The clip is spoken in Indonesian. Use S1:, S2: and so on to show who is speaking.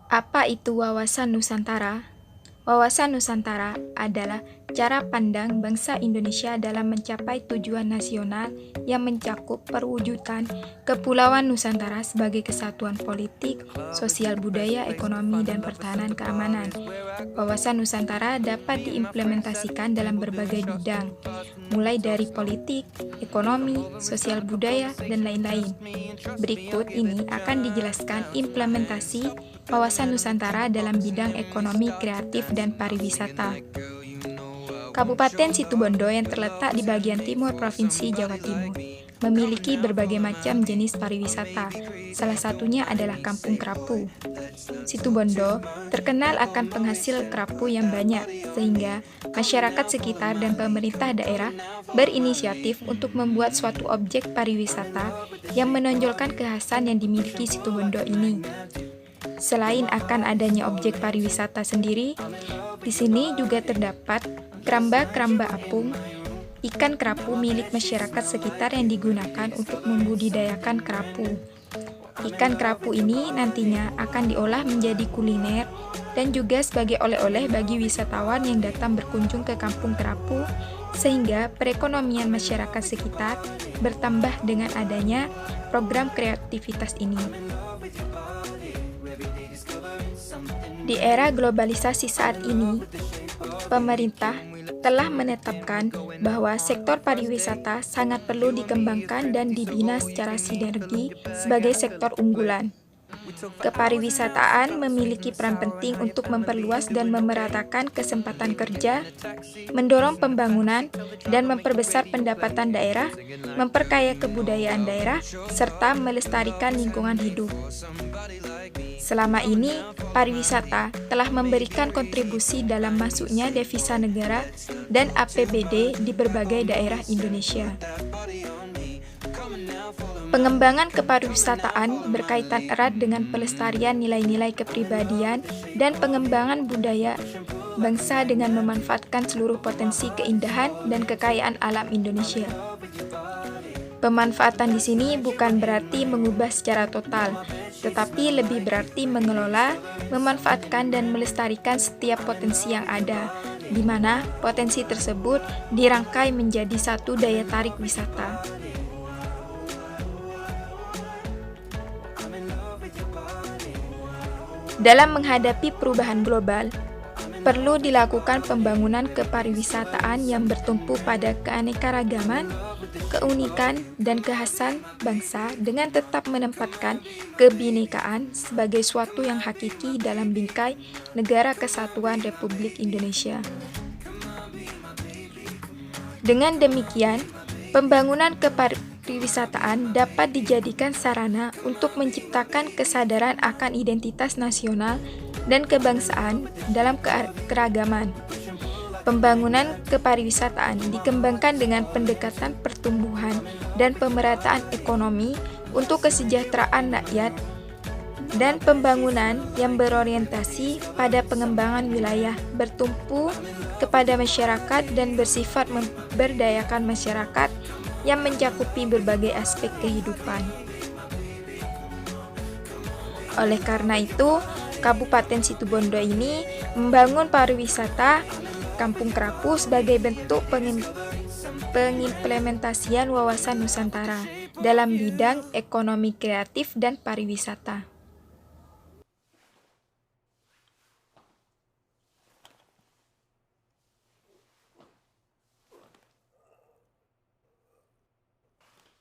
S1: Apa itu wawasan Nusantara? Wawasan Nusantara adalah cara pandang bangsa Indonesia dalam mencapai tujuan nasional yang mencakup perwujudan Kepulauan Nusantara sebagai kesatuan politik, sosial budaya, ekonomi, dan pertahanan keamanan. Wawasan Nusantara dapat diimplementasikan dalam berbagai bidang, mulai dari politik, ekonomi, sosial budaya, dan lain-lain. Berikut ini akan dijelaskan implementasi wawasan Nusantara dalam bidang ekonomi kreatif dan pariwisata. Kabupaten Situbondo yang terletak di bagian timur Provinsi Jawa Timur memiliki berbagai macam jenis pariwisata. Salah satunya adalah Kampung Kerapu. Situbondo terkenal akan penghasil kerapu yang banyak, sehingga masyarakat sekitar dan pemerintah daerah berinisiatif untuk membuat suatu objek pariwisata yang menonjolkan kekhasan yang dimiliki Situbondo ini. Selain akan adanya objek pariwisata sendiri, di sini juga terdapat keramba-keramba apung, ikan kerapu milik masyarakat sekitar yang digunakan untuk membudidayakan kerapu. Ikan kerapu ini nantinya akan diolah menjadi kuliner dan juga sebagai oleh-oleh bagi wisatawan yang datang berkunjung ke Kampung Kerapu, sehingga perekonomian masyarakat sekitar bertambah dengan adanya program kreativitas ini. Di era globalisasi saat ini, pemerintah telah menetapkan bahwa sektor pariwisata sangat perlu dikembangkan dan dibina secara sinergi sebagai sektor unggulan. Kepariwisataan memiliki peran penting untuk memperluas dan memeratakan kesempatan kerja, mendorong pembangunan, dan memperbesar pendapatan daerah, memperkaya kebudayaan daerah, serta melestarikan lingkungan hidup. Selama ini, pariwisata telah memberikan kontribusi dalam masuknya devisa negara dan APBD di berbagai daerah Indonesia. Pengembangan kepariwisataan berkaitan erat dengan pelestarian nilai-nilai kepribadian dan pengembangan budaya bangsa dengan memanfaatkan seluruh potensi keindahan dan kekayaan alam Indonesia. Pemanfaatan di sini bukan berarti mengubah secara total, tetapi lebih berarti mengelola, memanfaatkan, dan melestarikan setiap potensi yang ada, di mana potensi tersebut dirangkai menjadi satu daya tarik wisata. Dalam menghadapi perubahan global, perlu dilakukan pembangunan kepariwisataan yang bertumpu pada keanekaragaman, keunikan, dan kekhasan bangsa dengan tetap menempatkan kebinekaan sebagai suatu yang hakiki dalam bingkai Negara Kesatuan Republik Indonesia. Dengan demikian, pembangunan kepariwisataan dapat dijadikan sarana untuk menciptakan kesadaran akan identitas nasional dan kebangsaan dalam keragaman. Pembangunan kepariwisataan dikembangkan dengan pendekatan pertumbuhan dan pemerataan ekonomi untuk kesejahteraan rakyat dan pembangunan yang berorientasi pada pengembangan wilayah bertumpu kepada masyarakat dan bersifat memberdayakan masyarakat yang mencakupi berbagai aspek kehidupan. Oleh karena itu, Kabupaten Situbondo ini membangun pariwisata Kampung Kerapu sebagai bentuk pengimplementasian wawasan Nusantara dalam bidang ekonomi kreatif dan pariwisata.